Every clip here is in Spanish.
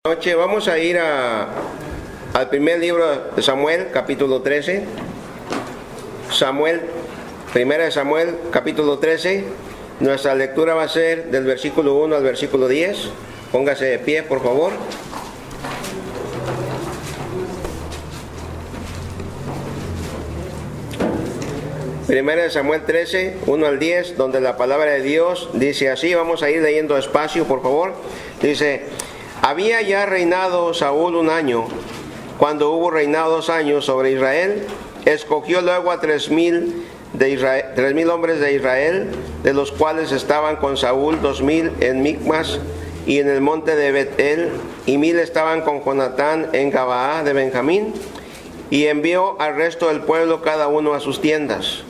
Noche vamos a ir al primer libro de Samuel, capítulo 13. Primera de Samuel, capítulo 13. Nuestra lectura va a ser del versículo 1 al versículo 10. Póngase de pie, por favor. Primera de Samuel 13, 1 al 10, donde la palabra de Dios dice así. Vamos a ir leyendo despacio, por favor. Dice: había ya reinado Saúl 1 año. Cuando hubo reinado 2 años sobre Israel, escogió luego a 3,000 hombres de Israel, de los cuales estaban con Saúl 2,000 en Micmas y en el monte de Bet-el, y 1,000 estaban con Jonatán en Gabaa de Benjamín, y envió al resto del pueblo cada uno a sus tiendas.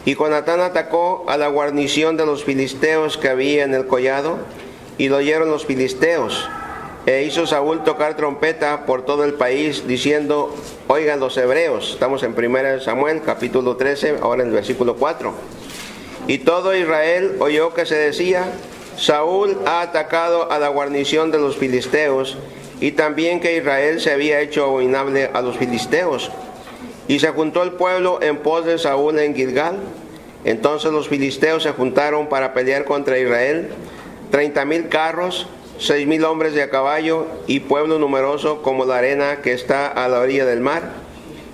Y Jonatán atacó a la guarnición de los filisteos que había en el collado, y lo oyeron los filisteos. E hizo Saúl tocar trompeta por todo el país, diciendo: oigan los hebreos. Estamos en 1 Samuel, capítulo 13, ahora en el versículo 4. Y todo Israel oyó que se decía: Saúl ha atacado a la guarnición de los filisteos, y también que Israel se había hecho abominable a los filisteos. Y se juntó el pueblo en pos de Saúl en Gilgal. Entonces los filisteos se juntaron para pelear contra Israel, 30,000 carros, 6,000 hombres de a caballo, y pueblo numeroso como la arena que está a la orilla del mar.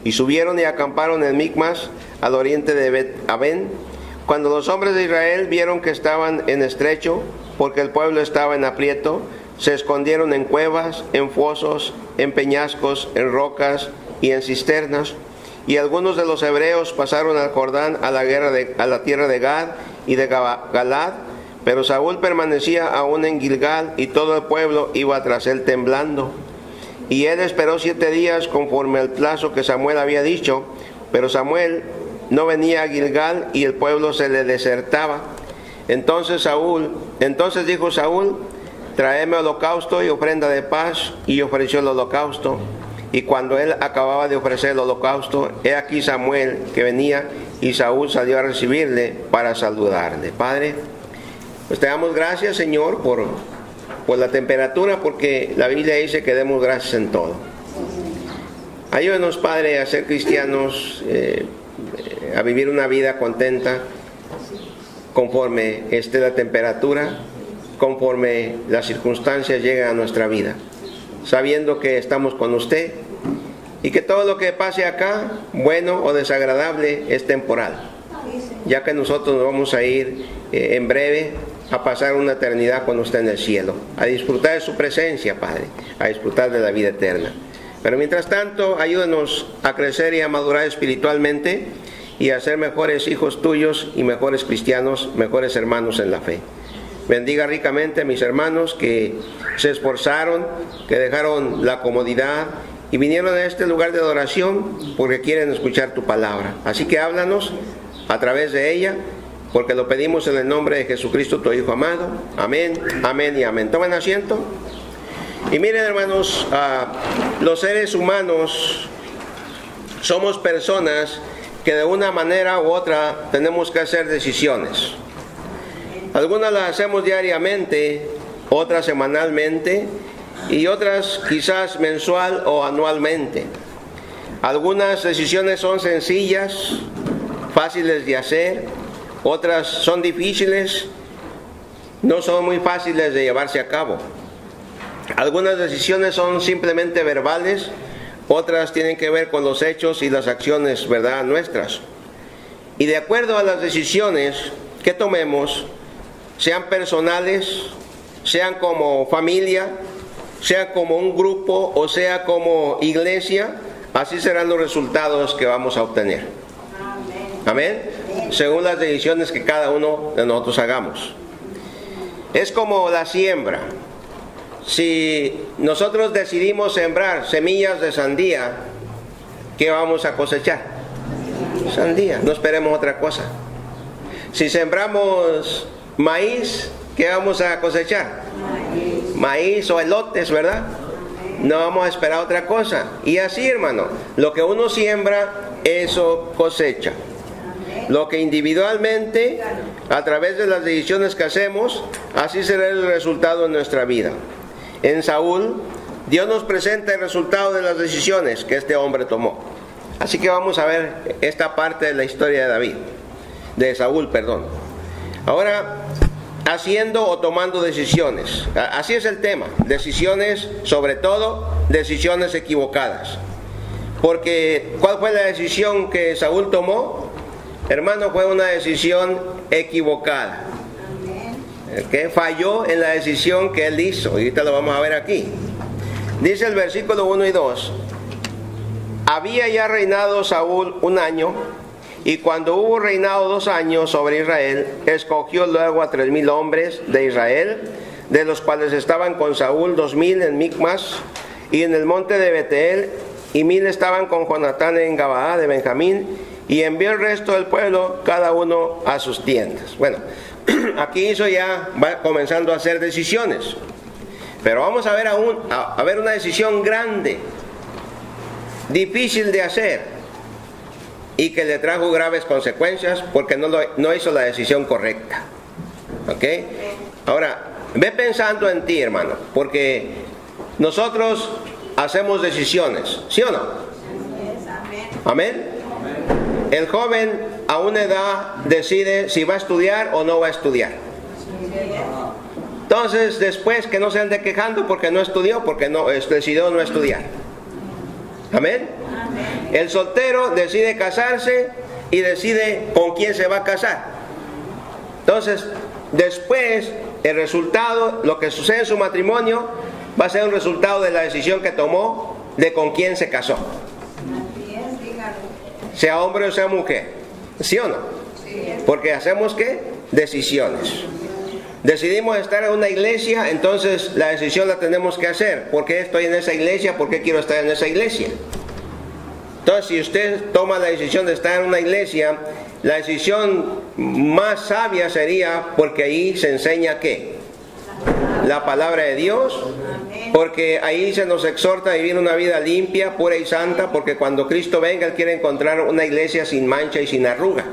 Y subieron y acamparon en Micmas, al oriente de Bet-aven. Cuando los hombres de Israel vieron que estaban en estrecho, porque el pueblo estaba en aprieto, se escondieron en cuevas, en fosos, en peñascos, en rocas y en cisternas. Y algunos de los hebreos pasaron al Jordán a la tierra de Gad y de Galad. Pero Saúl permanecía aún en Gilgal, y todo el pueblo iba tras él temblando. Y él esperó 7 días conforme al plazo que Samuel había dicho, pero Samuel no venía a Gilgal, y el pueblo se le desertaba. Entonces dijo Saúl: tráeme holocausto y ofrenda de paz. Y ofreció el holocausto. Y cuando él acababa de ofrecer el holocausto, he aquí Samuel que venía, y Saúl salió a recibirle para saludarle. Padre, pues te damos gracias, Señor, por la temperatura, porque la Biblia dice que demos gracias en todo. Ayúdanos, Padre, a ser cristianos, a vivir una vida contenta, conforme esté la temperatura, conforme las circunstancias lleguen a nuestra vida, sabiendo que estamos con usted y que todo lo que pase acá, bueno o desagradable, es temporal, ya que nosotros nos vamos a ir en breve a pasar una eternidad con usted en el cielo, a disfrutar de su presencia, Padre, a disfrutar de la vida eterna. Pero mientras tanto, ayúdanos a crecer y a madurar espiritualmente, y a ser mejores hijos tuyos y mejores cristianos, mejores hermanos en la fe. Bendiga ricamente a mis hermanos que se esforzaron, que dejaron la comodidad y vinieron a este lugar de adoración porque quieren escuchar tu palabra. Así que háblanos a través de ella, porque lo pedimos en el nombre de Jesucristo, tu Hijo amado. Amén, amén y amén. Tomen asiento. Y miren, hermanos, los seres humanos somos personas que de una manera u otra tenemos que hacer decisiones. Algunas las hacemos diariamente, otras semanalmente, y otras quizás mensual o anualmente. Algunas decisiones son sencillas, fáciles de hacer. Otras son difíciles, no son muy fáciles de llevarse a cabo. Algunas decisiones son simplemente verbales, otras tienen que ver con los hechos y las acciones, ¿verdad?, nuestras. Y de acuerdo a las decisiones que tomemos, sean personales, sean como familia, sea como un grupo o sea como iglesia, así serán los resultados que vamos a obtener. Amén. Según las decisiones que cada uno de nosotros hagamos. Es como la siembra. Si nosotros decidimos sembrar semillas de sandía, ¿qué vamos a cosechar? Sandía, no esperemos otra cosa. Si sembramos maíz, ¿qué vamos a cosechar? Maíz o elotes, ¿verdad? No vamos a esperar otra cosa. Y así, hermano, lo que uno siembra, eso cosecha. Lo que individualmente, a través de las decisiones que hacemos, así será el resultado en nuestra vida. En Saúl Dios nos presenta el resultado de las decisiones que este hombre tomó. Así que vamos a ver esta parte de la historia de David, de Saúl, perdón. Ahora, haciendo o tomando decisiones. Así es el tema. Decisiones, sobre todo, decisiones equivocadas. Porque, ¿cuál fue la decisión que Saúl tomó? Hermano, fue una decisión equivocada. Que falló en la decisión que él hizo. Y ahorita lo vamos a ver aquí. Dice el versículo 1 y 2. Había ya reinado Saúl 1 año, y cuando hubo reinado 2 años sobre Israel, escogió luego a 3,000 hombres de Israel, de los cuales estaban con Saúl 2,000 en Micmas y en el monte de Betel, y 1,000 estaban con Jonatán en Gabaa de Benjamín, y envió el resto del pueblo, cada uno a sus tiendas. Bueno, aquí hizo ya, va comenzando a hacer decisiones. Pero vamos a ver a ver una decisión grande, difícil de hacer, y que le trajo graves consecuencias porque no hizo la decisión correcta. ¿Ok? Ahora, ve pensando en ti, hermano, porque nosotros hacemos decisiones, ¿sí o no? Amén. El joven a una edad decide si va a estudiar o no va a estudiar. Entonces, después que no se ande quejando porque no estudió, porque no decidió no estudiar. Amén. El soltero decide casarse y decide con quién se va a casar. Entonces, después, el resultado, lo que sucede en su matrimonio, va a ser un resultado de la decisión que tomó de con quién se casó. Sea hombre o sea mujer. ¿Sí o no? Porque hacemos, ¿qué? Decisiones. Decidimos estar en una iglesia, entonces la decisión la tenemos que hacer. ¿Por qué estoy en esa iglesia? ¿Por qué quiero estar en esa iglesia? Entonces, si usted toma la decisión de estar en una iglesia, la decisión más sabia sería porque ahí se enseña ¿qué? La palabra de Dios, porque ahí se nos exhorta a vivir una vida limpia, pura y santa, porque cuando Cristo venga, Él quiere encontrar una iglesia sin mancha y sin arruga.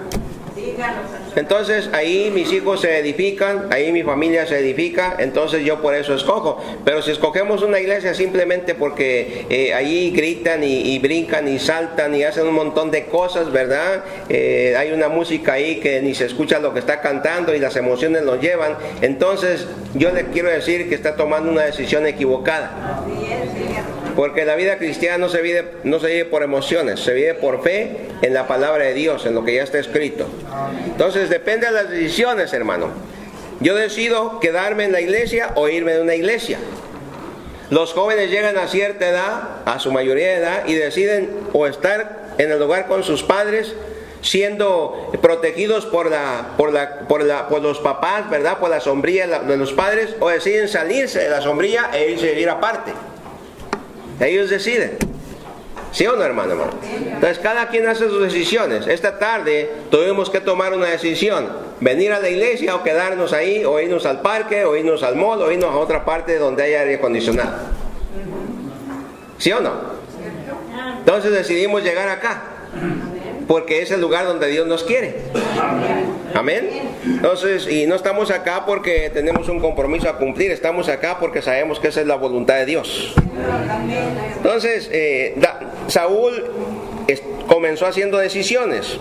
Entonces ahí mis hijos se edifican, ahí mi familia se edifica, entonces yo por eso escojo. Pero si escogemos una iglesia simplemente porque ahí gritan y brincan y saltan y hacen un montón de cosas, ¿verdad? Hay una música ahí que ni se escucha lo que está cantando y las emociones lo llevan, entonces yo le quiero decir que está tomando una decisión equivocada. Porque la vida cristiana no se vive por emociones, se vive por fe en la palabra de Dios, en lo que ya está escrito. Entonces depende de las decisiones, hermano. Yo decido quedarme en la iglesia o irme de una iglesia. Los jóvenes llegan a cierta edad, a su mayoría de edad, y deciden o estar en el hogar con sus padres, siendo protegidos por los papás, ¿verdad? Por la sombrilla de los padres, o deciden salirse de la sombrilla e irse a vivir aparte. Ellos deciden. ¿Sí o no, hermano? Entonces cada quien hace sus decisiones. Esta tarde tuvimos que tomar una decisión: venir a la iglesia o quedarnos ahí, o irnos al parque, o irnos al mall, o irnos a otra parte donde haya aire acondicionado. ¿Sí o no? Entonces decidimos llegar acá, porque es el lugar donde Dios nos quiere. Amén. Entonces, y no estamos acá porque tenemos un compromiso a cumplir, estamos acá porque sabemos que esa es la voluntad de Dios. Entonces, Saúl comenzó haciendo decisiones.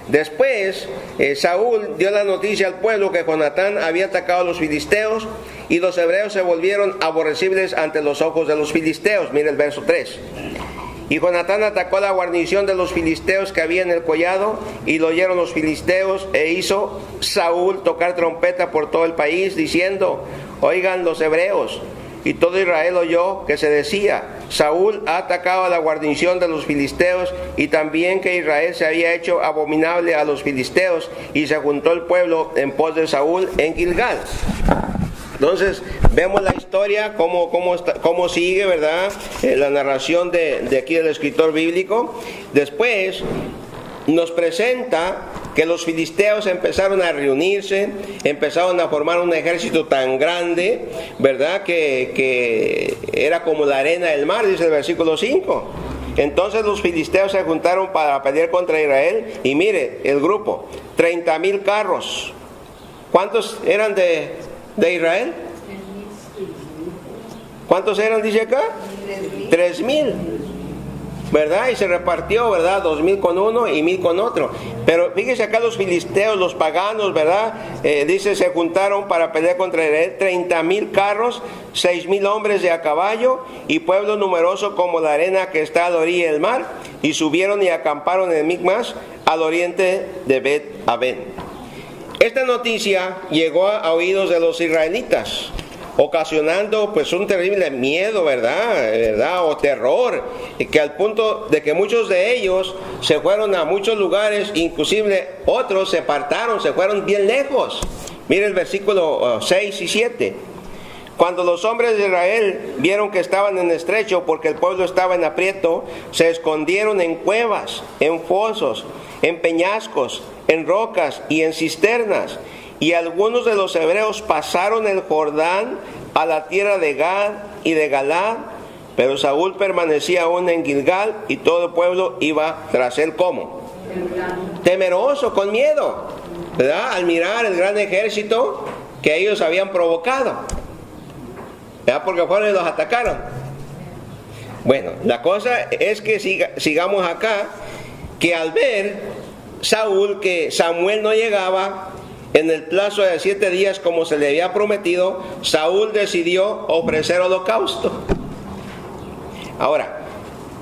Después, Saúl dio la noticia al pueblo que Jonatán había atacado a los filisteos, y los hebreos se volvieron aborrecibles ante los ojos de los filisteos. Mira el verso 3. Y Jonatán atacó a la guarnición de los filisteos que había en el collado, y lo oyeron los filisteos, e hizo Saúl tocar trompeta por todo el país, diciendo: oigan los hebreos. Y todo Israel oyó que se decía: Saúl ha atacado a la guarnición de los filisteos, y también que Israel se había hecho abominable a los filisteos. Y se juntó el pueblo en pos de Saúl en Gilgal. Entonces vemos la historia, cómo sigue, ¿verdad? La narración de aquí del escritor bíblico. Después nos presenta que los filisteos empezaron a reunirse, empezaron a formar un ejército tan grande, ¿verdad? Que era como la arena del mar, dice el versículo 5. Entonces los filisteos se juntaron para pelear contra Israel, y mire el grupo: 30,000 carros. ¿Cuántos eran de Israel? ¿Cuántos eran, dice acá? 3,000. ¿Verdad? Y se repartió, ¿verdad? 2,000 con uno y 1,000 con otro. Pero fíjese acá los filisteos, los paganos, ¿verdad? Dice, se juntaron para pelear contra Israel 30,000 carros, 6,000 hombres de a caballo y pueblo numeroso como la arena que está a la orilla del mar. Y subieron y acamparon en Micmas, al oriente de Bet-Aven. Esta noticia llegó a oídos de los israelitas, ocasionando pues un terrible miedo, ¿verdad? O terror, que al punto de que muchos de ellos se fueron a muchos lugares, inclusive otros se apartaron, se fueron bien lejos. Mire el versículo 6 y 7. Cuando los hombres de Israel vieron que estaban en estrecho porque el pueblo estaba en aprieto, se escondieron en cuevas, en fosos, en peñascos, en rocas y en cisternas. Y algunos de los hebreos pasaron el Jordán a la tierra de Gad y de Galad, pero Saúl permanecía aún en Gilgal y todo el pueblo iba tras él como temeroso, con miedo, ¿verdad? Al mirar el gran ejército que ellos habían provocado, ¿verdad? Porque fueron y los atacaron. Bueno, la cosa es que sigamos acá, que al ver Saúl que Samuel no llegaba en el plazo de 7 días como se le había prometido, Saúl decidió ofrecer holocausto. Ahora,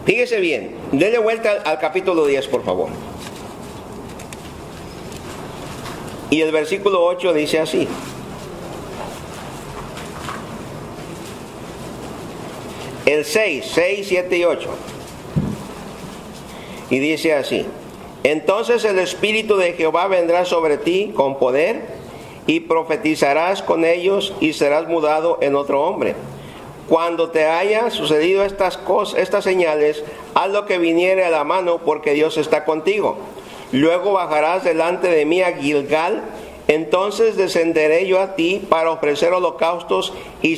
fíjese bien, denle vuelta al capítulo 10, por favor. Y el versículo 8 dice así. El 6, 7 y 8. Y dice así: entonces el Espíritu de Jehová vendrá sobre ti con poder, y profetizarás con ellos, y serás mudado en otro hombre. Cuando te haya sucedido estas señales, haz lo que viniere a la mano, porque Dios está contigo. Luego bajarás delante de mí a Gilgal, entonces descenderé yo a ti para ofrecer holocaustos y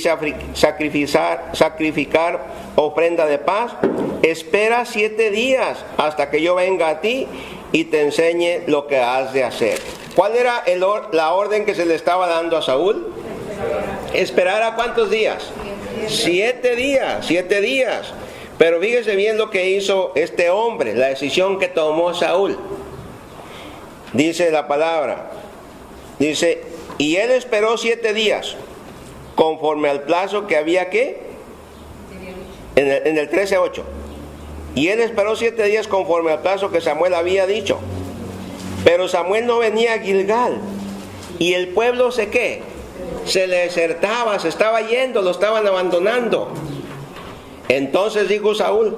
sacrificar ofrenda de paz. Espera 7 días hasta que yo venga a ti y te enseñe lo que has de hacer. ¿Cuál era la orden que se le estaba dando a Saúl? ¿Esperar a cuántos días? 7 días. Pero fíjese bien lo que hizo este hombre, la decisión que tomó Saúl. Dice la palabra, dice, y él esperó 7 días, conforme al plazo que había que, en el 13:8. Y él esperó 7 días conforme al plazo que Samuel había dicho. Pero Samuel no venía a Gilgal. Y el pueblo se le desertaba, se estaba yendo, lo estaban abandonando. Entonces dijo Saúl: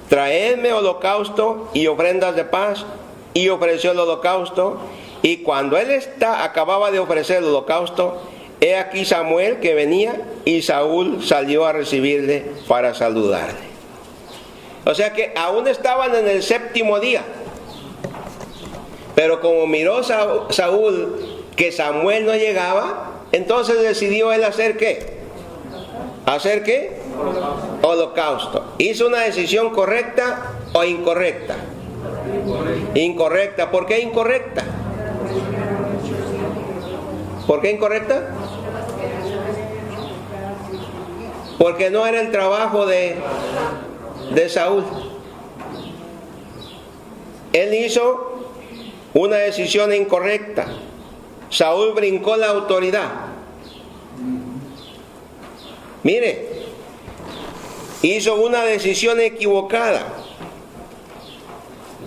traedme holocausto y ofrendas de paz. Y ofreció el holocausto. Y cuando él acababa de ofrecer el holocausto, he aquí Samuel que venía, y Saúl salió a recibirle para saludarle. O sea que aún estaban en el 7º día. Pero como miró Saúl que Samuel no llegaba, entonces decidió él hacer ¿qué? ¿Hacer qué? Holocausto. ¿Hizo una decisión correcta o incorrecta? Incorrecta. ¿Por qué incorrecta? ¿Por qué incorrecta? Porque no era el trabajo de Saúl. Él hizo una decisión incorrecta. Saúl brincó la autoridad. Mire, hizo una decisión equivocada,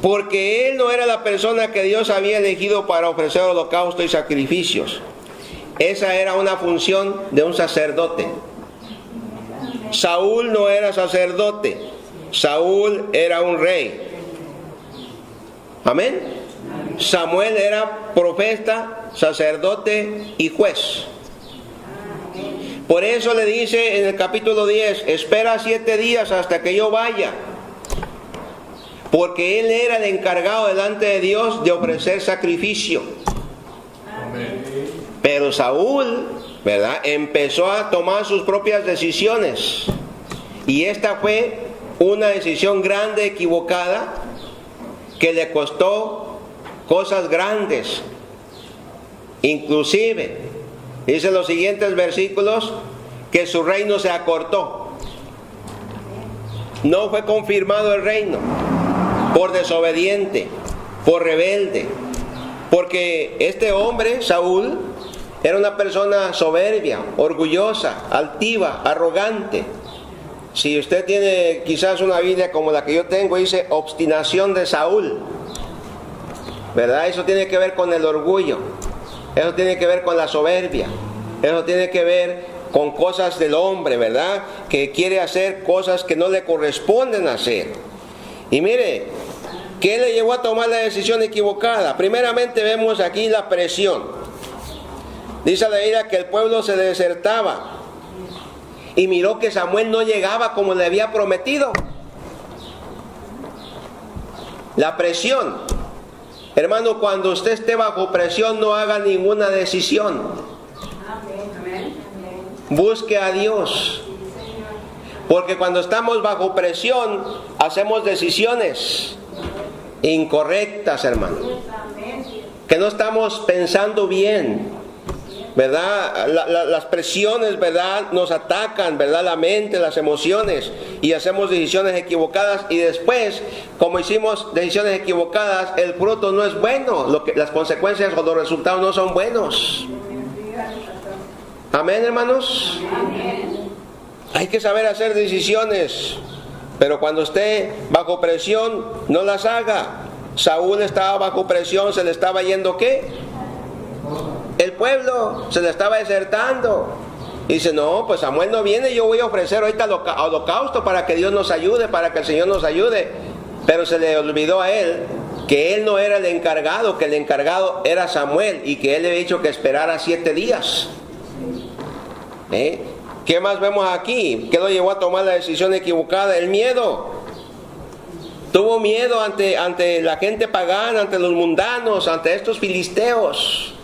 porque él no era la persona que Dios había elegido para ofrecer holocausto y sacrificios. Esa era una función de un sacerdote. Saúl no era sacerdote, Saúl era un rey. Amén. Samuel era profeta, sacerdote y juez. Por eso le dice en el capítulo 10, espera 7 días hasta que yo vaya. Porque él era el encargado delante de Dios de ofrecer sacrificio. Pero Saúl, ¿verdad?, empezó a tomar sus propias decisiones. Y esta fue una decisión grande, equivocada, que le costó cosas grandes. Inclusive, dice los siguientes versículos, que su reino se acortó. No fue confirmado el reino por desobediente, por rebelde, porque este hombre, Saúl, era una persona soberbia, orgullosa, altiva, arrogante. Si usted tiene quizás una Biblia como la que yo tengo, dice obstinación de Saúl, ¿verdad? Eso tiene que ver con el orgullo, eso tiene que ver con la soberbia, eso tiene que ver con cosas del hombre, ¿verdad? Que quiere hacer cosas que no le corresponden hacer. Y mire, ¿qué le llevó a tomar la decisión equivocada? Primeramente vemos aquí la presión. Dice la Biblia que el pueblo se desertaba y miró que Samuel no llegaba como le había prometido. La presión. Hermano, cuando usted esté bajo presión, no haga ninguna decisión. Busque a Dios, porque cuando estamos bajo presión hacemos decisiones incorrectas, hermano, que no estamos pensando bien, ¿verdad? Las presiones, ¿verdad?, nos atacan, ¿verdad?, la mente, las emociones, y hacemos decisiones equivocadas, y después, como hicimos decisiones equivocadas, el fruto no es bueno, las consecuencias o los resultados no son buenos. Amén, hermanos. Amén. Hay que saber hacer decisiones, pero cuando esté bajo presión, no las haga. Saúl estaba bajo presión, se le estaba yendo ¿qué? El pueblo, se le estaba desertando. Y dice, no, pues Samuel no viene, yo voy a ofrecer ahorita holocausto para que Dios nos ayude, para que el Señor nos ayude. Pero se le olvidó a él que él no era el encargado, que el encargado era Samuel, y que él le había dicho que esperara 7 días. ¿Qué más vemos aquí? ¿Qué lo llevó a tomar la decisión equivocada? El miedo. Tuvo miedo ante la gente pagana, ante los mundanos, ante estos filisteos.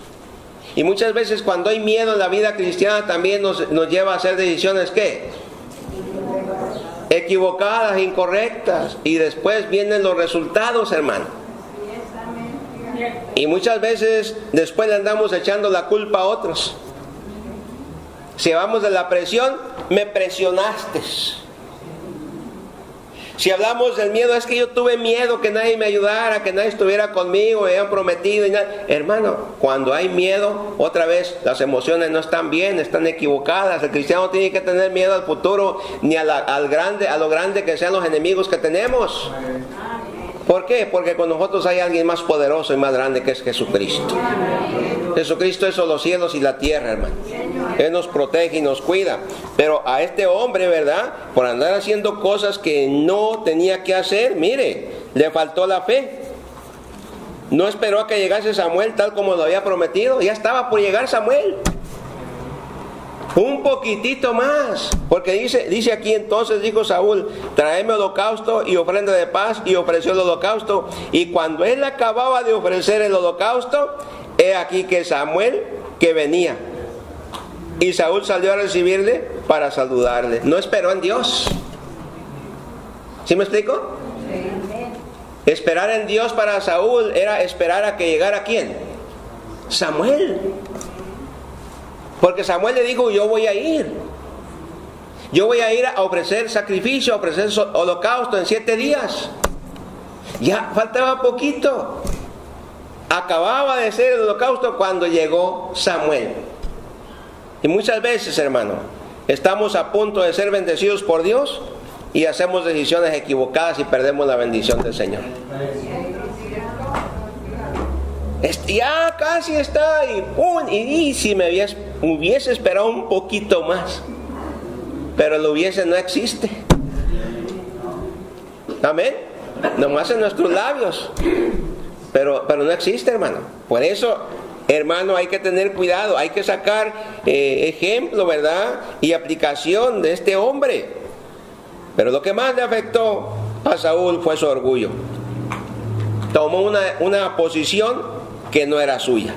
Y muchas veces cuando hay miedo en la vida cristiana también nos lleva a hacer decisiones ¿qué? Equivocadas, incorrectas. Y después vienen los resultados, hermano. Y muchas veces después le andamos echando la culpa a otros. Si hablamos de la presión, me presionaste. Si hablamos del miedo, es que yo tuve miedo que nadie me ayudara, que nadie estuviera conmigo, me habían prometido y nada. Hermano, cuando hay miedo, otra vez las emociones no están bien, están equivocadas. El cristiano no tiene que tener miedo al futuro, ni a lo grande que sean los enemigos que tenemos. ¿Por qué? Porque con nosotros hay alguien más poderoso y más grande, que es Jesucristo. Jesucristo hizo los cielos y la tierra, hermano. Él nos protege y nos cuida. Pero a este hombre, ¿verdad?, por andar haciendo cosas que no tenía que hacer, mire, le faltó la fe. No esperó a que llegase Samuel tal como lo había prometido. Ya estaba por llegar Samuel. Un poquitito más, porque dice aquí, entonces dijo Saúl, tráeme holocausto y ofrenda de paz, y ofreció el holocausto. Y cuando él acababa de ofrecer el holocausto, he aquí que Samuel que venía. Y Saúl salió a recibirle para saludarle. No esperó en Dios. ¿Sí me explico? Esperar en Dios para Saúl era esperar a que llegara ¿quién? Samuel. Porque Samuel le dijo, yo voy a ir. Yo voy a ir a ofrecer sacrificio, a ofrecer holocausto en 7 días. Ya faltaba poquito. Acababa de hacer el holocausto cuando llegó Samuel. Y muchas veces, hermano, estamos a punto de ser bendecidos por Dios y hacemos decisiones equivocadas y perdemos la bendición del Señor. Ya casi está, y si me hubiese esperado un poquito más, pero el hubiese no existe. Amén. Nomás en nuestros labios, pero no existe, hermano. Por eso, hermano, hay que tener cuidado, hay que sacar ejemplo, ¿verdad?, y aplicación de este hombre. Pero lo que más le afectó a Saúl fue su orgullo. Tomó una posición que no era suya.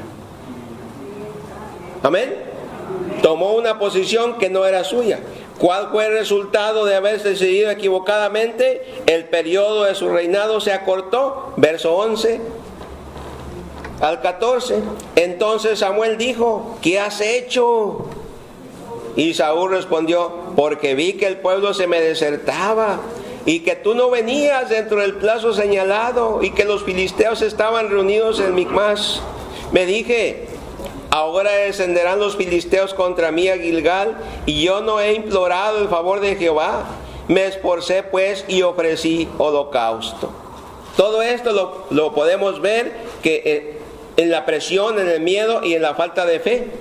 Amén. Tomó una posición que no era suya. ¿Cuál fue el resultado de haberse decidido equivocadamente? El periodo de su reinado se acortó. Verso 11 al 14. Entonces Samuel dijo, ¿qué has hecho? Y Saúl respondió: porque vi que el pueblo se me desertaba y que tú no venías dentro del plazo señalado y que los filisteos estaban reunidos en Micmas. Me dije: ahora descenderán los filisteos contra mí a Gilgal, y yo no he implorado el favor de Jehová. Me esforcé pues y ofrecí holocausto. Todo esto lo podemos ver que en la presión, en el miedo y en la falta de fe,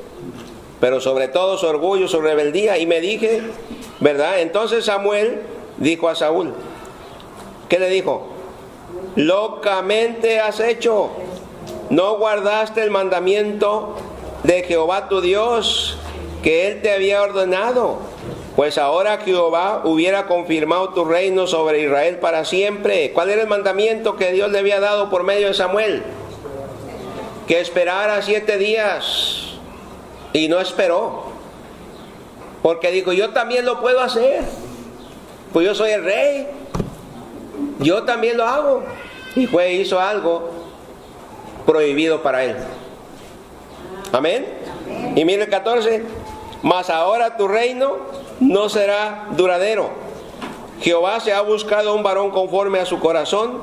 pero sobre todo su orgullo, su rebeldía. Y me dije, ¿verdad? Entonces Samuel dijo a Saúl, ¿qué le dijo? Locamente has hecho, no guardaste el mandamiento de Jehová tu Dios, que él te había ordenado. Pues ahora Jehová hubiera confirmado tu reino sobre Israel para siempre. ¿Cuál era el mandamiento que Dios le había dado por medio de Samuel? Que esperara 7 días. Y no esperó. Porque dijo, yo también lo puedo hacer. Pues yo soy el rey. Yo también lo hago. Y hizo algo prohibido para él. Amén. Y mire el 14. Mas ahora tu reino no será duradero. Jehová se ha buscado un varón conforme a su corazón,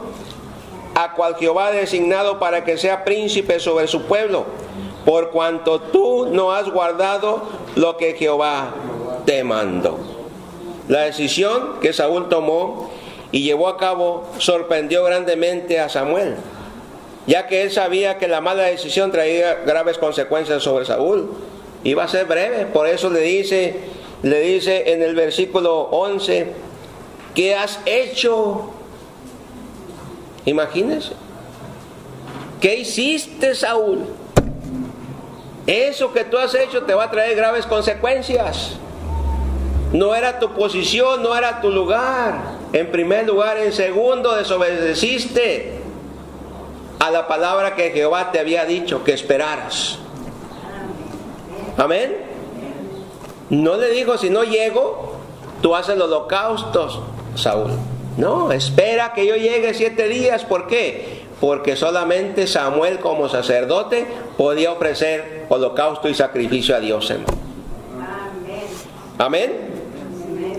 a cual Jehová ha designado para que sea príncipe sobre su pueblo, por cuanto tú no has guardado lo que Jehová te mandó. La decisión que Saúl tomó y llevó a cabo sorprendió grandemente a Samuel, ya que él sabía que la mala decisión traía graves consecuencias sobre Saúl. Iba a ser breve, por eso le dice en el versículo 11, ¿qué has hecho? Imagínense. ¿Qué hiciste, Saúl? Eso que tú has hecho te va a traer graves consecuencias. No era tu posición, no era tu lugar. En primer lugar, en segundo, desobedeciste a la palabra que Jehová te había dicho, que esperaras. Amén. No le dijo, si no llego, tú haces los holocaustos, Saúl. No, espera que yo llegue 7 días. ¿Por qué? Porque solamente Samuel como sacerdote podía ofrecer holocausto y sacrificio a Dios, hermano. Amén.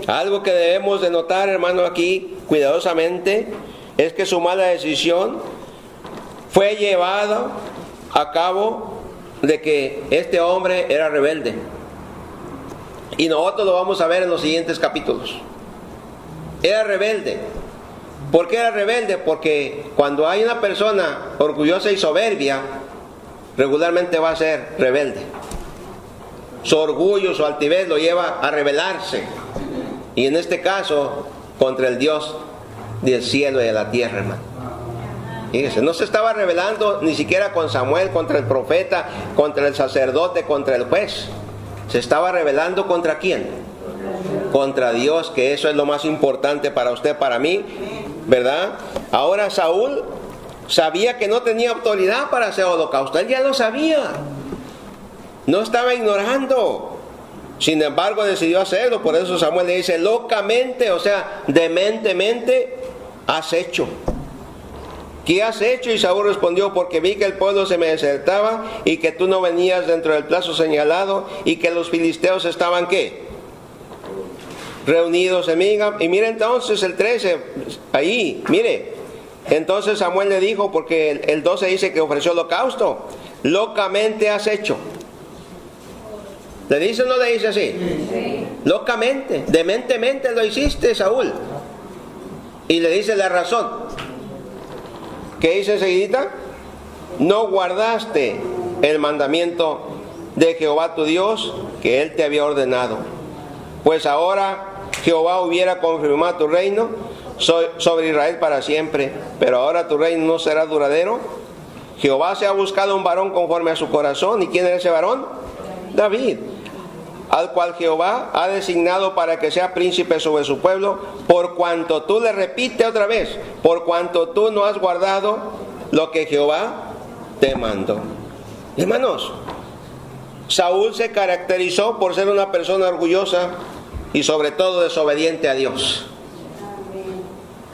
Algo que debemos de notar, hermano, aquí cuidadosamente, es que su mala decisión fue llevada a cabo de que este hombre era rebelde. Y nosotros lo vamos a ver en los siguientes capítulos. Era rebelde. ¿Por qué era rebelde? Porque cuando hay una persona orgullosa y soberbia, regularmente va a ser rebelde. Su orgullo, su altivez lo lleva a rebelarse. Y en este caso, contra el Dios del cielo y de la tierra, hermano. Fíjese, no se estaba rebelando ni siquiera con Samuel, contra el profeta, contra el sacerdote, contra el juez. Se estaba rebelando ¿contra quién? Contra Dios, que eso es lo más importante para usted, para mí, ¿verdad? Ahora Saúl sabía que no tenía autoridad para hacer holocausto. Él ya lo sabía. No estaba ignorando. Sin embargo, decidió hacerlo. Por eso Samuel le dice, locamente, o sea, dementemente, has hecho. ¿Qué has hecho? Y Saúl respondió, porque vi que el pueblo se me desertaba y que tú no venías dentro del plazo señalado y que los filisteos estaban, ¿qué? Reunidos en Migam. Y mire entonces el 13, ahí, mire. Entonces Samuel le dijo, porque el 12 dice que ofreció holocausto, locamente has hecho. ¿Le dice o no le dice así? Sí. Locamente, dementemente lo hiciste, Saúl. Y le dice la razón. ¿Qué dice enseguida? No guardaste el mandamiento de Jehová tu Dios, que él te había ordenado. Pues ahora Jehová hubiera confirmado tu reino sobre Israel para siempre, pero ahora tu reino no será duradero. Jehová se ha buscado un varón conforme a su corazón. ¿Y quién era ese varón? David, al cual Jehová ha designado para que sea príncipe sobre su pueblo, por cuanto tú, le repite otra vez, por cuanto tú no has guardado lo que Jehová te mandó. Hermanos, Saúl se caracterizó por ser una persona orgullosa y sobre todo desobediente a Dios.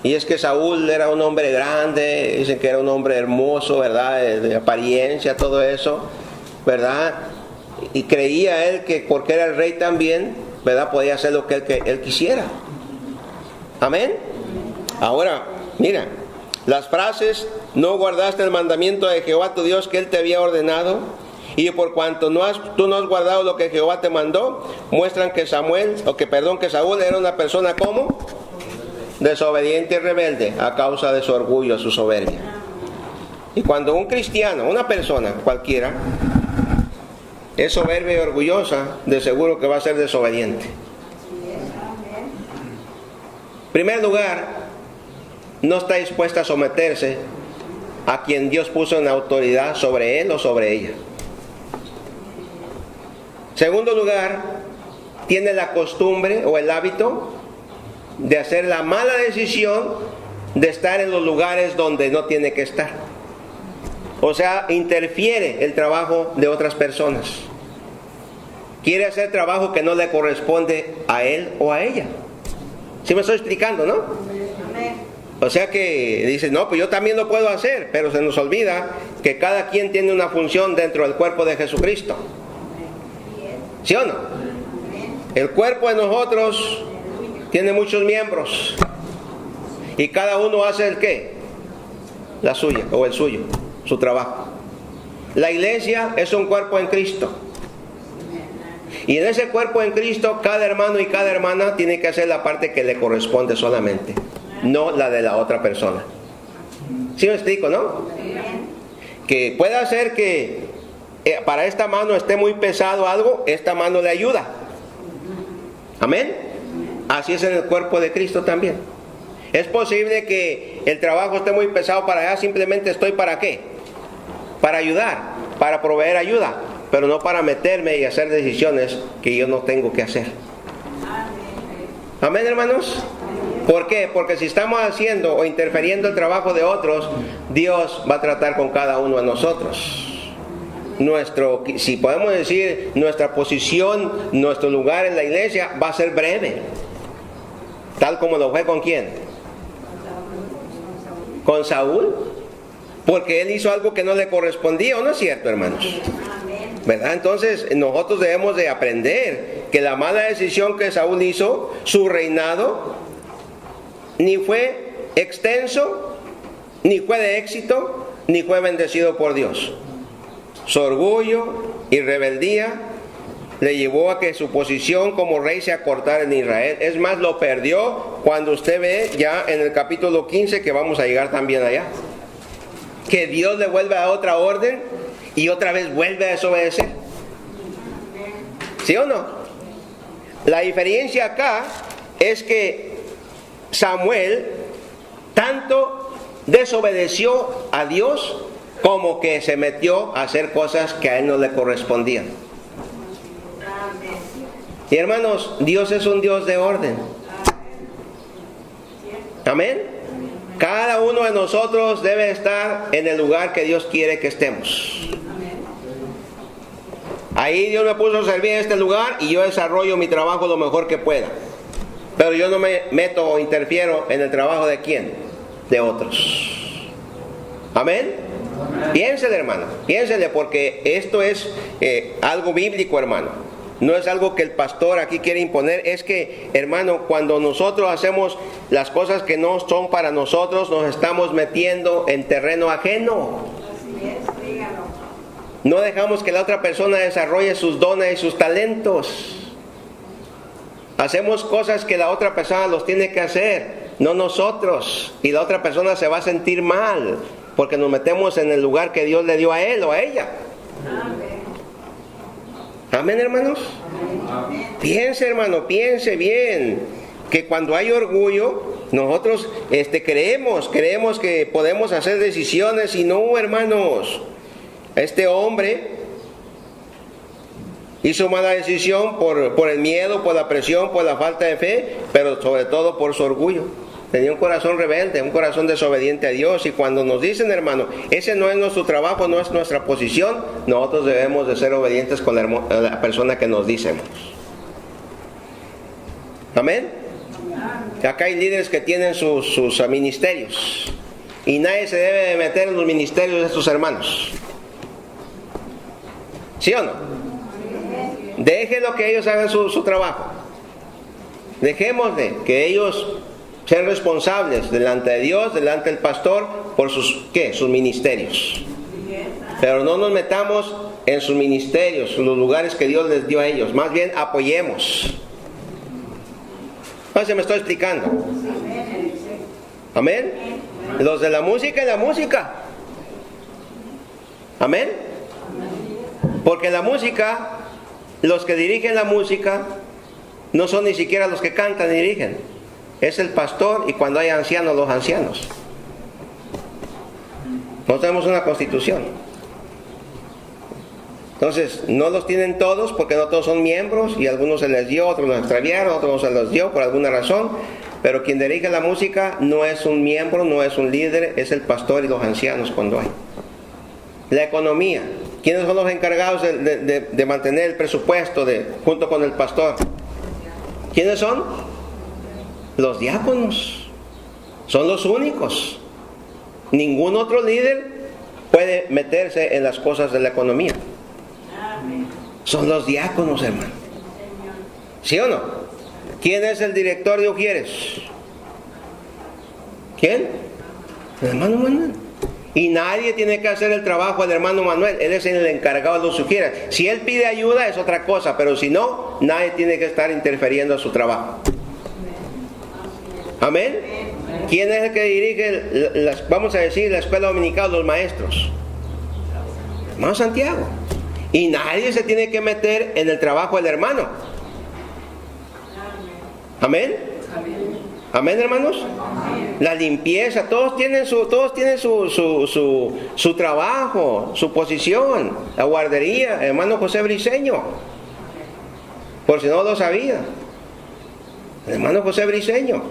Y es que Saúl era un hombre grande, dicen que era un hombre hermoso, ¿verdad? De apariencia, todo eso, ¿verdad? y creía él que porque era el rey también, ¿verdad?, podía hacer lo que él quisiera. Amén. Ahora, mira, las frases: no guardaste el mandamiento de Jehová tu Dios que él te había ordenado, y por cuanto tú no has guardado lo que Jehová te mandó, muestran que que Saúl era una persona como desobediente y rebelde a causa de su orgullo, su soberbia. Y cuando un cristiano, una persona cualquiera, es soberbia y orgullosa, de seguro que va a ser desobediente. En primer lugar, no está dispuesta a someterse a quien Dios puso en autoridad sobre él o sobre ella. Segundo lugar, tiene la costumbre o el hábito de hacer la mala decisión de estar en los lugares donde no tiene que estar. O sea, interfiere el trabajo de otras personas. Quiere hacer trabajo que no le corresponde a él o a ella. ¿Sí me estoy explicando, no? O sea que dice, no, pues yo también lo puedo hacer, pero se nos olvida que cada quien tiene una función dentro del cuerpo de Jesucristo. ¿Sí o no? El cuerpo de nosotros tiene muchos miembros y cada uno hace el qué, la suya o el suyo, su trabajo. La iglesia es un cuerpo en Cristo, y en ese cuerpo en Cristo cada hermano y cada hermana tiene que hacer la parte que le corresponde solamente, no la de la otra persona. ¿Sí me explico, no? Que puede hacer que para esta mano esté muy pesado algo, esta mano le ayuda. Amén. Así es en el cuerpo de Cristo también. Es posible que el trabajo esté muy pesado para allá, simplemente estoy ¿para qué? Para ayudar, para proveer ayuda, pero no para meterme y hacer decisiones que yo no tengo que hacer. Amén, hermanos. ¿Por qué? Porque si estamos haciendo o interfiriendo el trabajo de otros, Dios va a tratar con cada uno de nosotros. Si podemos decir, nuestra posición, nuestro lugar en la iglesia va a ser breve, tal como lo fue ¿con quién? Con Saúl, porque él hizo algo que no le correspondía, ¿o no es cierto, hermanos? ¿Verdad? Entonces nosotros debemos de aprender que la mala decisión que Saúl hizo, su reinado ni fue extenso, ni fue de éxito, ni fue bendecido por Dios. Su orgullo y rebeldía le llevó a que su posición como rey se acortara en Israel. Es más, lo perdió cuando usted ve ya en el capítulo 15, que vamos a llegar también allá, que Dios le vuelve a otra orden y otra vez vuelve a desobedecer. ¿Sí o no? La diferencia acá es que Samuel tanto desobedeció a Dios como que se metió a hacer cosas que a él no le correspondían. Y hermanos, Dios es un Dios de orden. Amén. Cada uno de nosotros debe estar en el lugar que Dios quiere que estemos. Ahí Dios me puso a servir en este lugar y yo desarrollo mi trabajo lo mejor que pueda. Pero yo no me meto o interfiero en el trabajo de ¿quién? De otros. Amén. Piénsele, hermano, piénsele, porque esto es algo bíblico, hermano. No es algo que el pastor aquí quiere imponer. Es que, hermano, cuando nosotros hacemos las cosas que no son para nosotros, nos estamos metiendo en terreno ajeno. No dejamos que la otra persona desarrolle sus dones y sus talentos. Hacemos cosas que la otra persona los tiene que hacer, no nosotros. Y la otra persona se va a sentir mal, porque nos metemos en el lugar que Dios le dio a él o a ella. Amén, hermanos. Piense, hermano, piense bien, que cuando hay orgullo, nosotros creemos que podemos hacer decisiones, y no, hermanos. Este hombre hizo mala decisión por el miedo, por la presión, por la falta de fe, pero sobre todo por su orgullo. Tenía un corazón rebelde, un corazón desobediente a Dios. Y cuando nos dicen, hermano, ese no es nuestro trabajo, no es nuestra posición, nosotros debemos de ser obedientes con la persona que nos dicen. Amén. Acá hay líderes que tienen sus ministerios, y nadie se debe de meter en los ministerios de estos hermanos. ¿Sí o no? Déjenlo que ellos hagan su trabajo. Dejemos de que ellos sean responsables delante de Dios, delante del pastor, por sus ministerios. Pero no nos metamos en sus ministerios, en los lugares que Dios les dio a ellos. Más bien apoyemos. No sé, me estoy explicando. Amén. Los de la música y la música. Amén. Porque la música, los que dirigen la música, no son ni siquiera los que cantan y dirigen. Es el pastor y cuando hay ancianos, los ancianos. No tenemos una constitución. Entonces, no los tienen todos porque no todos son miembros y algunos se les dio, otros los extraviaron, otros no se los dio por alguna razón. Pero quien dirige la música no es un miembro, no es un líder, es el pastor y los ancianos cuando hay. La economía. ¿Quiénes son los encargados de mantener el presupuesto junto con el pastor? ¿Quiénes son? Los diáconos. Son los únicos. Ningún otro líder puede meterse en las cosas de la economía. Son los diáconos, hermano. ¿Sí o no? ¿Quién es el director de Ujieres? ¿Quién? El hermano Manuel. Y nadie tiene que hacer el trabajo del hermano Manuel. Él es el encargado de los Ujieres. Si él pide ayuda es otra cosa, pero si no, nadie tiene que estar interfiriendo en su trabajo. Amén. ¿Quién es el que dirige, vamos a decir, la escuela dominical, los maestros? Hermano Santiago. Y nadie se tiene que meter en el trabajo del hermano. Amén. Amén, hermanos. La limpieza, todos tienen su trabajo, su posición. La guardería, hermano José Briceño, por si no lo sabía. El hermano José Briceño,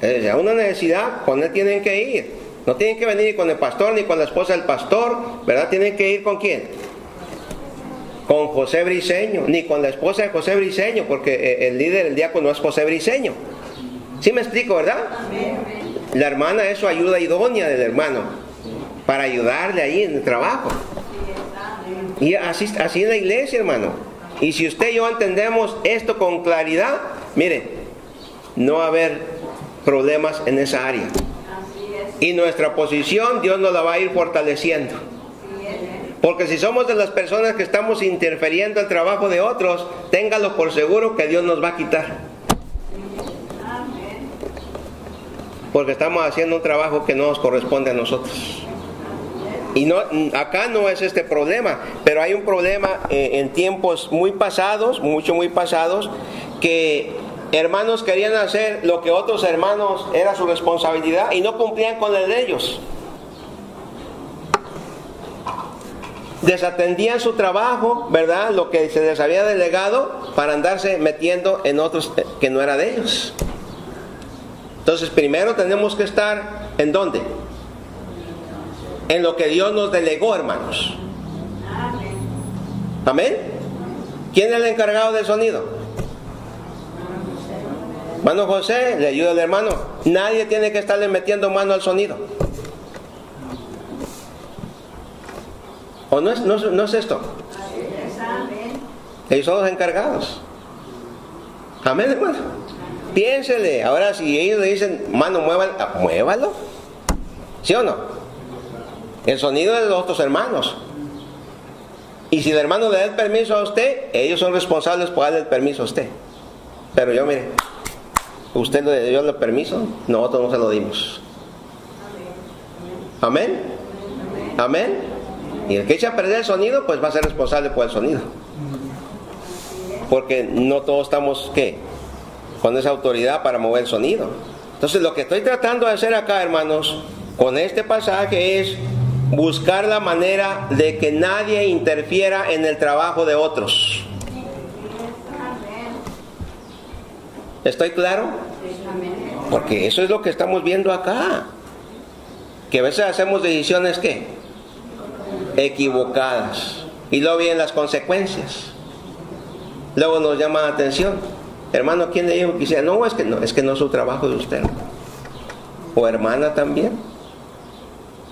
a una necesidad, con él tienen que ir. No tienen que venir con el pastor ni con la esposa del pastor, ¿verdad? Tienen que ir con quién. Con José Briceño, ni con la esposa de José Briceño, porque el líder, el diácono es José Briceño. ¿Sí me explico, verdad? La hermana es su ayuda idónea del hermano, para ayudarle ahí en el trabajo. Y así en la iglesia, hermano. Y si usted y yo entendemos esto con claridad, mire, no va a haber problemas en esa área. Y nuestra posición Dios nos la va a ir fortaleciendo. Porque si somos de las personas que estamos interfiriendo el trabajo de otros, téngalo por seguro que Dios nos va a quitar. Porque estamos haciendo un trabajo que no nos corresponde a nosotros. Y no, acá no es este problema, pero hay un problema en tiempos muy pasados, muy pasados, que hermanos querían hacer lo que otros hermanos era su responsabilidad y no cumplían con el de ellos. Desatendían su trabajo, ¿verdad? Lo que se les había delegado para andarse metiendo en otros que no era de ellos. Entonces, primero tenemos que estar ¿en dónde? En lo que Dios nos delegó, hermanos. ¿Amén? ¿Quién es el encargado del sonido? Hermano José, le ayuda al hermano. Nadie tiene que estarle metiendo mano al sonido. ¿O no es esto? Ellos son los encargados. Amén, hermano. Piénsele. Ahora si ellos le dicen, mano, muévalo. ¿Sí o no? El sonido es de los otros hermanos. Y si el hermano le da el permiso a usted, ellos son responsables por darle el permiso a usted. Pero yo, mire, usted le dio el permiso, nosotros no se lo dimos. Amén. Amén. Y el que echa a perder el sonido, pues va a ser responsable por el sonido. Porque no todos estamos, con esa autoridad para mover el sonido. Entonces lo que estoy tratando de hacer acá, hermanos, con este pasaje es buscar la manera de que nadie interfiera en el trabajo de otros. ¿Estoy claro? Porque eso es lo que estamos viendo acá. Que a veces hacemos decisiones equivocadas. Y luego vienen las consecuencias. Luego nos llama la atención. Hermano, ¿quién le dijo que quisiera? No, es que no es su trabajo de usted. O hermana también.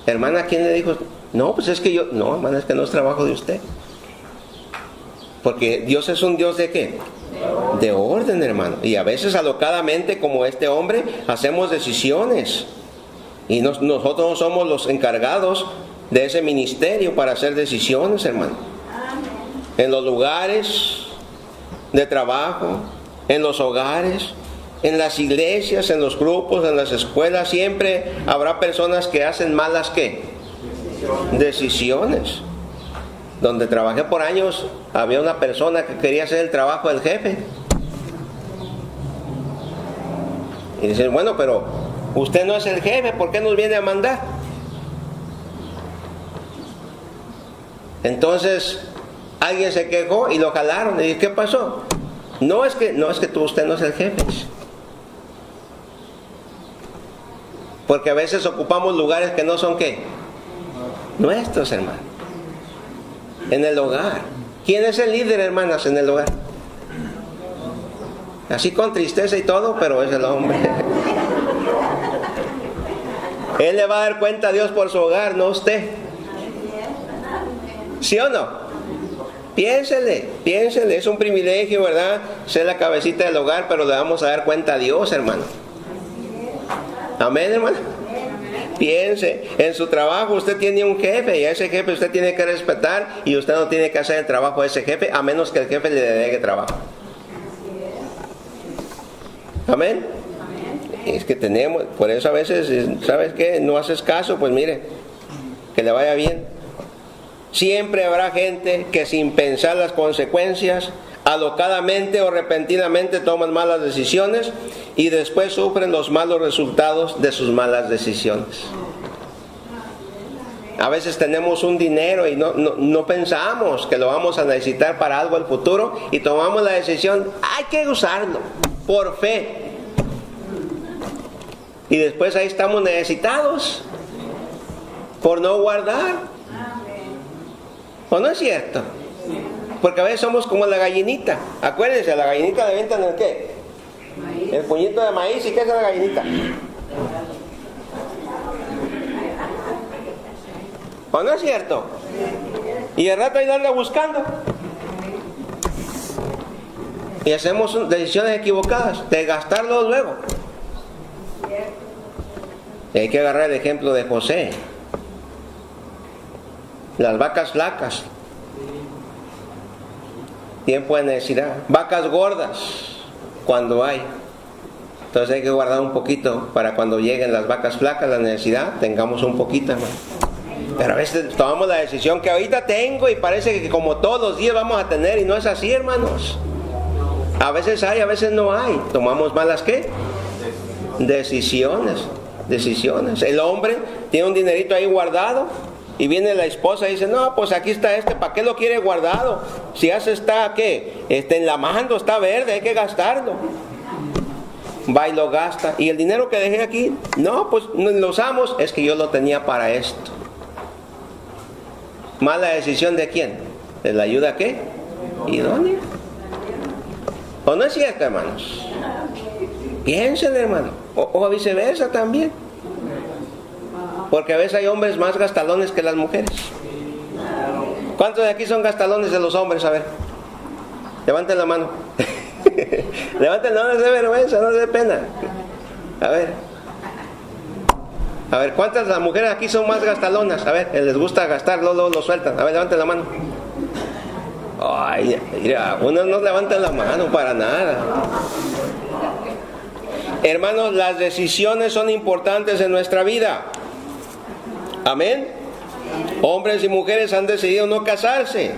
Hermana, ¿quién le dijo? No, pues es que yo... No, hermana, es que no es trabajo de usted. Porque Dios es un Dios ¿de qué? De orden, hermano. Y a veces alocadamente, como este hombre, hacemos decisiones. Y nosotros no somos los encargados de ese ministerio para hacer decisiones, hermano. En los lugares de trabajo, en los hogares, en las iglesias, en los grupos, en las escuelas, siempre habrá personas que hacen malas ¿qué? Decisiones. Donde trabajé por años, había una persona que quería hacer el trabajo del jefe. Y dicen, bueno, pero usted no es el jefe, ¿por qué nos viene a mandar? Entonces, alguien se quejó y lo jalaron. Y dije, ¿qué pasó? No es que usted no es el jefe. Porque a veces ocupamos lugares que no son ¿qué? Nuestros, hermanos. En el hogar. ¿Quién es el líder, hermanas, en el hogar? Así con tristeza y todo, pero es el hombre. Él le va a dar cuenta a Dios por su hogar, no usted. ¿Sí o no? Piénsele, es un privilegio, ¿verdad? Ser la cabecita del hogar, pero le vamos a dar cuenta a Dios, hermano. Amén, hermano. Piense, en su trabajo usted tiene un jefe y a ese jefe usted tiene que respetar y usted no tiene que hacer el trabajo de ese jefe a menos que el jefe le delegue trabajo. Amén. Es que tenemos, por eso a veces, ¿sabes qué? No haces caso, pues mire, que le vaya bien. Siempre habrá gente que sin pensar las consecuencias, alocadamente o repentinamente toman malas decisiones y después sufren los malos resultados de sus malas decisiones. A veces tenemos un dinero y no pensamos que lo vamos a necesitar para algo al futuro y tomamos la decisión, hay que usarlo, por fe. Y después ahí estamos necesitados por no guardar. ¿O no es cierto? Porque a veces somos como la gallinita. Acuérdense, a la gallinita le avientan el ¿qué? El puñito de maíz. ¿Y qué es la gallinita? ¿O no es cierto? Y al rato hay que darle buscando. Y hacemos decisiones equivocadas de gastarlo luego. Y hay que agarrar el ejemplo de José. Las vacas flacas, tiempo de necesidad. Vacas gordas, cuando hay. Entonces hay que guardar un poquito para cuando lleguen las vacas flacas, la necesidad, tengamos un poquito, hermano. Pero a veces tomamos la decisión que ahorita tengo y parece que como todos los días vamos a tener, y no es así, hermanos. A veces hay, a veces no hay. Tomamos malas ¿qué? Decisiones. El hombre tiene un dinerito ahí guardado y viene la esposa y dice, no, pues aquí está ¿para qué lo quiere guardado? Si ya se está, ¿qué? Enlamando, está verde, hay que gastarlo. Va y lo gasta. ¿Y el dinero que dejé aquí? No, pues lo usamos, es que yo lo tenía para esto. ¿Mala decisión de quién? ¿De la ayuda qué? Idónea. ¿O no es cierto, hermanos? Piénsenle, hermano. O viceversa también. Porque a veces hay hombres más gastalones que las mujeres. ¿Cuántos de aquí son gastalones de los hombres? A ver, levanten la mano. Levanten, no les dé vergüenza, no les dé pena. A ver, ¿cuántas de las mujeres aquí son más gastalonas? A ver, les gusta gastar, luego lo sueltan. A ver, levanten la mano. Ay, mira, unos no levantan la mano para nada. Hermanos, las decisiones son importantes en nuestra vida. Amén. Hombres y mujeres han decidido no casarse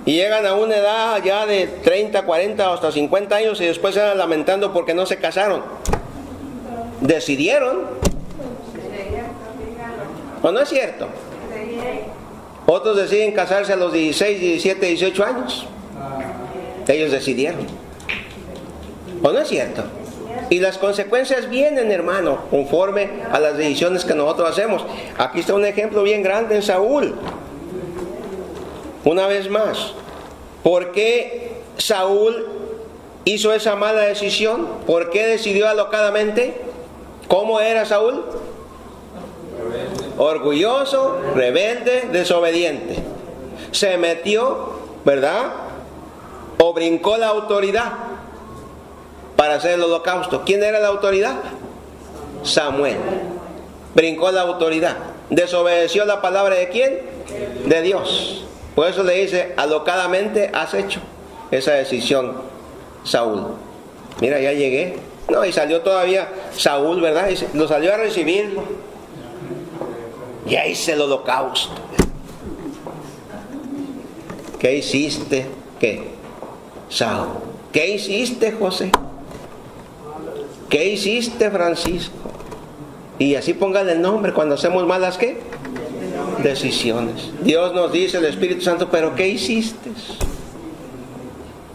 y llegan a una edad ya de 30, 40 hasta 50 años y después se van lamentando porque no se casaron. Decidieron. ¿O no es cierto? Otros deciden casarse a los 16, 17, 18 años. Ellos decidieron. ¿O no es cierto? Y las consecuencias vienen, hermano, conforme a las decisiones que nosotros hacemos. Aquí está un ejemplo bien grande en Saúl. Una vez más, ¿por qué Saúl hizo esa mala decisión? ¿Por qué decidió alocadamente? ¿Cómo era Saúl? Orgulloso, rebelde, desobediente. Se metió, ¿verdad?, o brincó la autoridad para hacer el holocausto. ¿Quién era la autoridad? Samuel. Brincó la autoridad. ¿Desobedeció la palabra de quién? De Dios. Por eso le dice, alocadamente has hecho esa decisión, Saúl. Mira, ya llegué. No, y salió todavía Saúl, ¿verdad? Y lo salió a recibirlo. Ya hice el holocausto. ¿Qué hiciste? ¿Qué? Saúl. ¿Qué hiciste, José? ¿Qué hiciste, Francisco? Y así póngale el nombre cuando hacemos malas, ¿qué? Decisiones. Dios nos dice, el Espíritu Santo, pero ¿qué hiciste?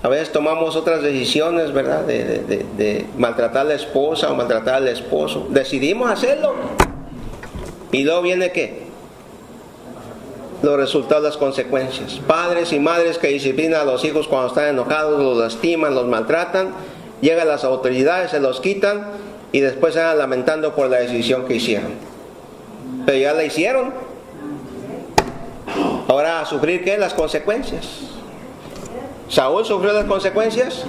A veces tomamos otras decisiones, ¿verdad? De maltratar a la esposa o maltratar al esposo. Decidimos hacerlo. Y luego viene ¿qué? Los resultados, las consecuencias. Padres y madres que disciplinan a los hijos cuando están enojados, los lastiman, los maltratan. Llegan las autoridades, se los quitan y después se van lamentando por la decisión que hicieron. Pero ya la hicieron. Ahora a sufrir ¿qué? Las consecuencias. ¿Saúl sufrió las consecuencias?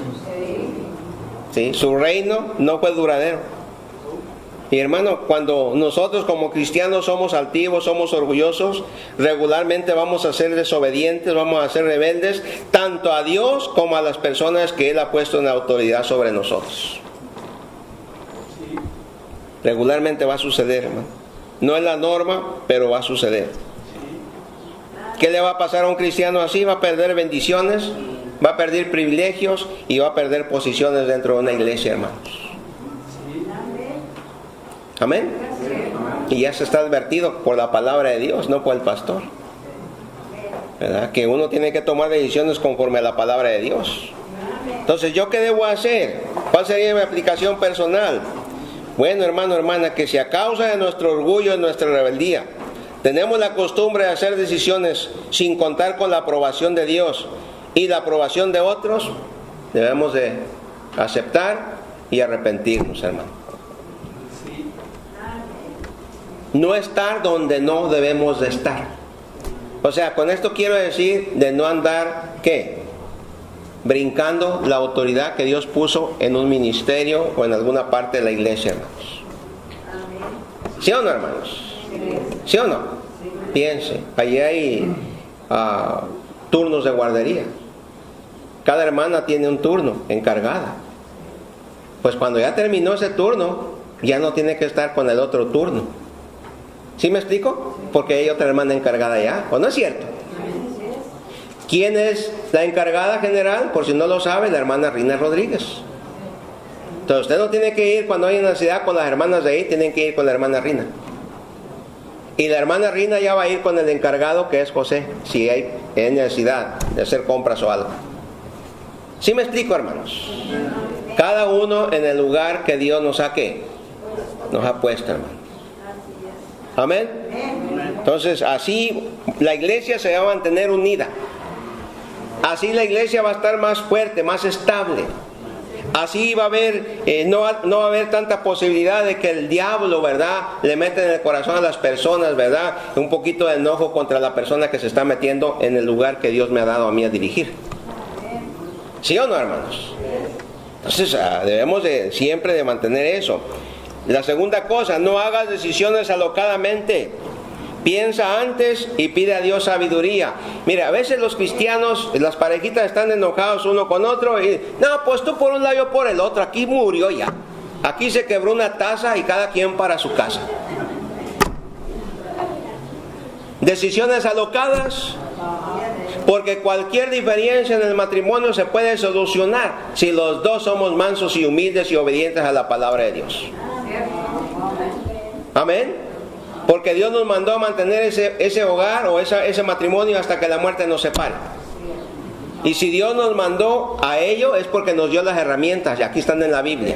Sí, su reino no fue duradero. Y hermano, cuando nosotros como cristianos somos altivos, somos orgullosos, regularmente vamos a ser desobedientes, vamos a ser rebeldes, tanto a Dios como a las personas que Él ha puesto en autoridad sobre nosotros. Regularmente va a suceder, hermano. No es la norma, pero va a suceder. ¿Qué le va a pasar a un cristiano así? Va a perder bendiciones, va a perder privilegios y va a perder posiciones dentro de una iglesia, hermanos. Amén. Y ya se está advertido por la palabra de Dios, no por el pastor, ¿verdad? Que uno tiene que tomar decisiones conforme a la palabra de Dios. Entonces, ¿yo qué debo hacer? ¿Cuál sería mi aplicación personal? Bueno, hermano, hermana, que si a causa de nuestro orgullo, de nuestra rebeldía, tenemos la costumbre de hacer decisiones sin contar con la aprobación de Dios y la aprobación de otros, debemos de aceptar y arrepentirnos, hermano. No estar donde no debemos de estar. O sea, con esto quiero decir de no andar, ¿qué? Brincando la autoridad que Dios puso en un ministerio o en alguna parte de la iglesia, hermanos. ¿Sí o no, hermanos? ¿Sí o no? Piense, allí hay turnos de guardería. Cada hermana tiene un turno encargada. Pues cuando ya terminó ese turno, ya no tiene que estar con el otro turno. ¿Sí me explico? Porque hay otra hermana encargada ya, ¿o no es cierto? ¿Quién es la encargada general? Por si no lo sabe, la hermana Rina Rodríguez. Entonces usted no tiene que ir cuando hay necesidad con las hermanas de ahí, tienen que ir con la hermana Rina. Y la hermana Rina ya va a ir con el encargado, que es José, si hay necesidad de hacer compras o algo. ¿Sí me explico, hermanos? Cada uno en el lugar que Dios nos ha puesto, hermano. Amén. Entonces así la iglesia se va a mantener unida. Así la iglesia va a estar más fuerte, más estable. Así va a haber, no va a haber tanta posibilidad de que el diablo, ¿verdad?, le meta en el corazón a las personas, ¿verdad?, un poquito de enojo contra la persona que se está metiendo en el lugar que Dios me ha dado a mí a dirigir. ¿Sí o no, hermanos? Entonces debemos siempre de mantener eso. La segunda cosa, no hagas decisiones alocadamente. Piensa antes y pide a Dios sabiduría. Mira, a veces los cristianos, las parejitas están enojados uno con otro y no, pues tú por un lado, yo por el otro. Aquí murió ya. Aquí se quebró una taza y cada quien para su casa. Decisiones alocadas, porque cualquier diferencia en el matrimonio se puede solucionar si los dos somos mansos y humildes y obedientes a la palabra de Dios. Amén. Porque Dios nos mandó a mantener ese hogar o ese matrimonio hasta que la muerte nos separe. Y si Dios nos mandó a ello es porque nos dio las herramientas, y aquí están en la Biblia.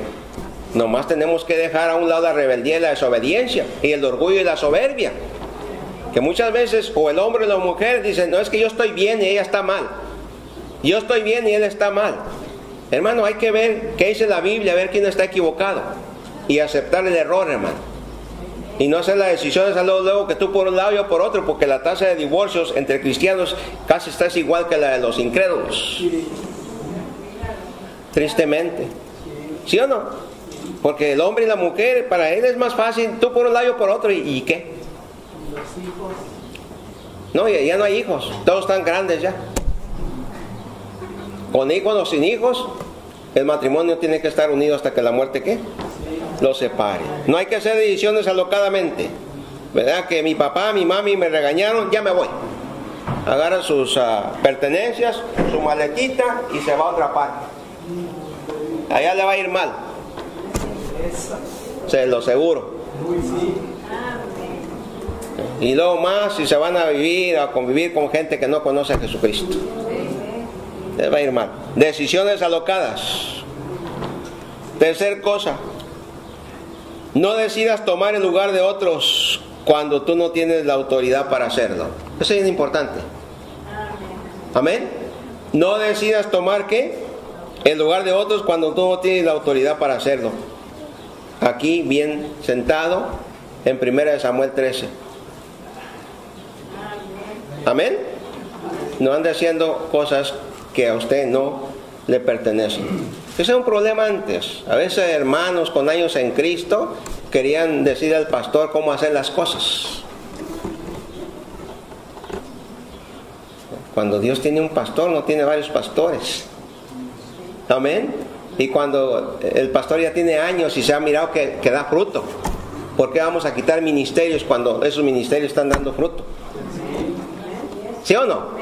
Nomás tenemos que dejar a un lado la rebeldía y la desobediencia, y el orgullo y la soberbia. Que muchas veces o el hombre o la mujer dicen, no, es que yo estoy bien y ella está mal. Yo estoy bien y él está mal. Hermano, hay que ver qué dice la Biblia, a ver quién está equivocado. Y aceptar el error, hermano. Y no hacer las decisiones luego que tú por un lado y yo por otro, porque la tasa de divorcios entre cristianos casi está igual que la de los incrédulos. tristemente. ¿Sí o no? Porque el hombre y la mujer, para él es más fácil, tú por un lado, yo por otro, ¿y qué? No, ya no hay hijos, todos están grandes ya. Con hijos o sin hijos, el matrimonio tiene que estar unido hasta que la muerte, ¿qué? Lo separe. No hay que hacer decisiones alocadamente. ¿Verdad? Que mi papá, mi mami me regañaron, ya me voy. Agarra sus pertenencias, su maletita y se va a otra parte. Allá le va a ir mal. Se lo aseguro. Y luego más si se van a vivir, a convivir con gente que no conoce a Jesucristo. Les va a ir mal. Decisiones alocadas. Tercer cosa. No decidas tomar el lugar de otros cuando tú no tienes la autoridad para hacerlo. Eso es importante. Amén. No decidas tomar ¿qué? El lugar de otros cuando tú no tienes la autoridad para hacerlo. Aquí bien sentado en 1 Samuel 13. Amén. No ande haciendo cosas que a usted no le pertenecen. Ese es un problema antes. A veces hermanos con años en Cristo querían decir al pastor cómo hacer las cosas. Cuando Dios tiene un pastor, no tiene varios pastores. Amén. Y cuando el pastor ya tiene años y se ha mirado que da fruto, ¿por qué vamos a quitar ministerios cuando esos ministerios están dando fruto? ¿Sí o no?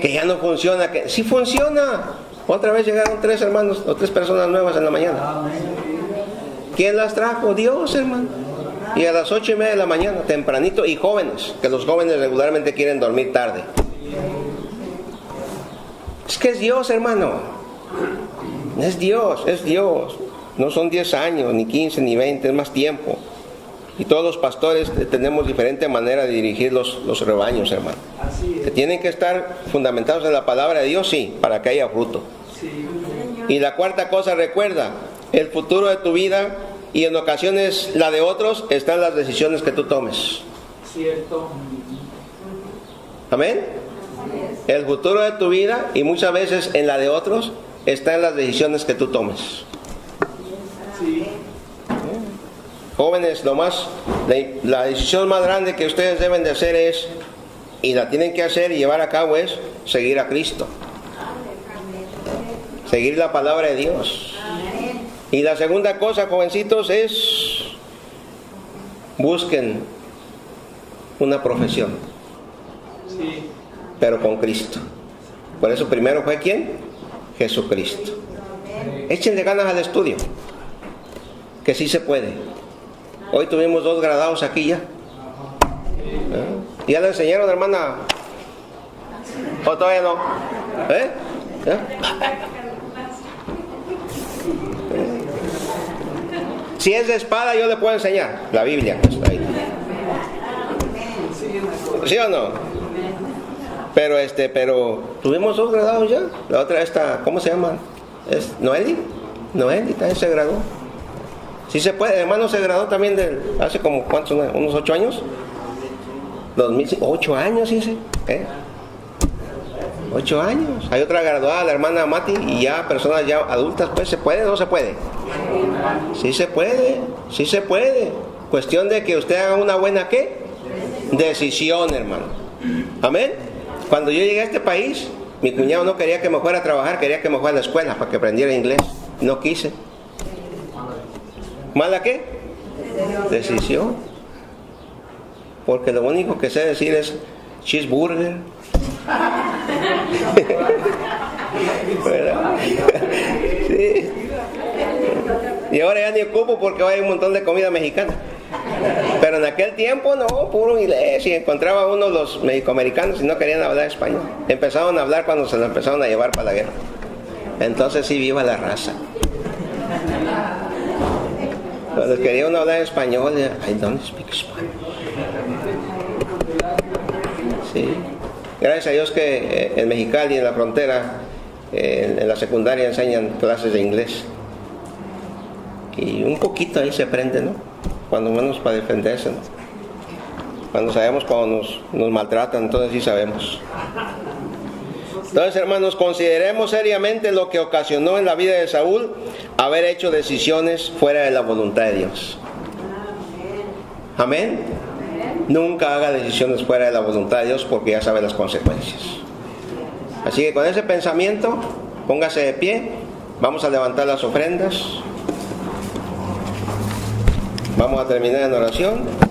Que ya no funciona. Que sí funciona. Otra vez llegaron 3 hermanos o 3 personas nuevas en la mañana. ¿Quién las trajo? Dios, hermano. Y a las 8:30 de la mañana, tempranito, y jóvenes, que los jóvenes regularmente quieren dormir tarde. Es que es Dios, hermano. Es Dios, es Dios. No son 10 años, ni 15, ni 20, es más tiempo. Y todos los pastores tenemos diferente manera de dirigir los rebaños, hermano. Que tienen que estar fundamentados en la palabra de Dios, sí, para que haya fruto. Y la cuarta cosa, recuerda, el futuro de tu vida y en ocasiones la de otros está en las decisiones que tú tomes. Cierto. Amén. El futuro de tu vida y muchas veces en la de otros está en las decisiones que tú tomes. Sí. Jóvenes, la decisión más grande que ustedes deben de hacer es, y la tienen que hacer y llevar a cabo, es seguir a Cristo. Seguir la palabra de Dios. Y la segunda cosa, jovencitos, es busquen una profesión. Sí. Pero con Cristo. Por eso primero fue ¿quién? Jesucristo. Échenle ganas al estudio, que sí se puede. Hoy tuvimos 2 graduados aquí ya. ¿Ya le enseñaron, hermana? ¿O todavía no? ¿Eh? ¿Ya? Si es de espada, yo le puedo enseñar la Biblia. Está ahí. ¿Sí o no? Pero tuvimos 2 graduados ya. La otra esta, ¿cómo se llama? ¿Es Noeli? Noeli también se graduó. Sí se puede, hermano, se graduó también hace como, ¿cuántos? ¿Unos 8 años? 2005, 8 años, sí. 8 años. Hay otra graduada, la hermana Mati, y ya personas ya adultas, pues, ¿se puede o no se puede? Sí se puede, sí se puede. Cuestión de que usted haga una buena, ¿qué? Decisión, hermano. Amén. Cuando yo llegué a este país, mi cuñado no quería que me fuera a trabajar, quería que me fuera a la escuela para que aprendiera inglés. No quise. ¿Mala qué? Decisión. Porque lo único que sé decir es cheeseburger. Sí. Y ahora ya ni ocupo porque hay un montón de comida mexicana. Pero en aquel tiempo no, puro inglés. Y encontraba uno los mexicoamericanos y no querían hablar español. Empezaron a hablar cuando se lo empezaron a llevar para la guerra. Entonces sí, viva la raza. Cuando quería uno hablar español, I don't speak Spanish. Sí. Gracias a Dios que en Mexicali, en la frontera, en la secundaria enseñan clases de inglés. Y un poquito ahí se aprende, ¿no? Cuando menos para defenderse, ¿no? Cuando sabemos cuando nos maltratan, entonces sí sabemos. Entonces, hermanos, consideremos seriamente lo que ocasionó en la vida de Saúl haber hecho decisiones fuera de la voluntad de Dios. Amén. Nunca haga decisiones fuera de la voluntad de Dios, porque ya sabe las consecuencias. Así que con ese pensamiento, póngase de pie. Vamos a levantar las ofrendas. Vamos a terminar en oración.